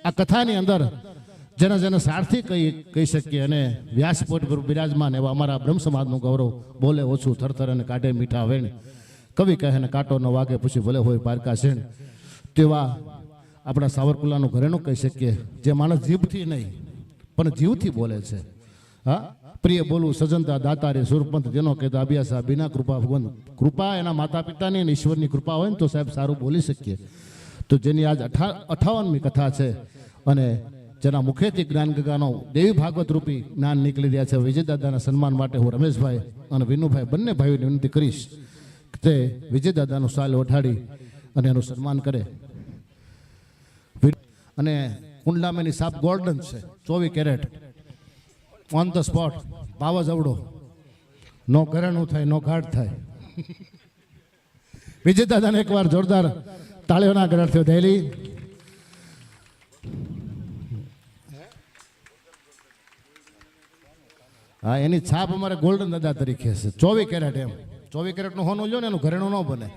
આ કથાની અંદર જેના જેને સારથી કહી શકીએ અને વ્યાસપીઠ પર બિરાજમાન એવા અમારા બ્રહ્મ સમાજનું ગૌરવ બોલે ઓછું થરથર અને કાઢે મીઠા વેણ કવિ કહે ને કાંટો ન વાગે પછી ભલે હોય પારકા શેણ તેવા આપણા સાવરકુલાનું ઘરેણું કહી શકીએ જે માણસ જીભથી નહીં પણ જીવથી બોલે છે. હા, પ્રિય બોલવું સજનતા દાતારી સુરપંથ જેનો કહેતો અભ્યાસા બિના કૃપા ભગવાન કૃપા એના માતા પિતાની અને ઈશ્વરની કૃપા હોય ને તો સાહેબ સારું બોલી શકીએ. તો જેની આજ 58મી કથા છે અને જેના મુખેથી જ્ઞાન ગગાનો દેવી ભાગવત રૂપી જ્ઞાન નીકળી રહ્યા છે. વિજયદાદાના સન્માન માટે હું રમેશભાઈ અને વિનુભાઈ બંને ભાઈઓને વિનંતી કરીશ કે તે વિજયદાદાનું સાલ ઓઢાડી અને એનું સન્માન કરે. અને કુંડલામેની સાપ ગોલ્ડન છે, 24 કેરેટ, ઓન ધ સ્પોટ, ભાવ જવડો, નો ઘરેણું થાય, નો ઘાટ થાય. વિજયદાદાને એકવાર જોરદાર તાળીઓના ગરજથી થયેલી. હા, એની છાપ અમારે ગોલ્ડન દાદા તરીકે છે, 24 કેરેટ. એમ 24 કેરેટનું હોનું લ્યો ને એનું ઘરેણું ન બને.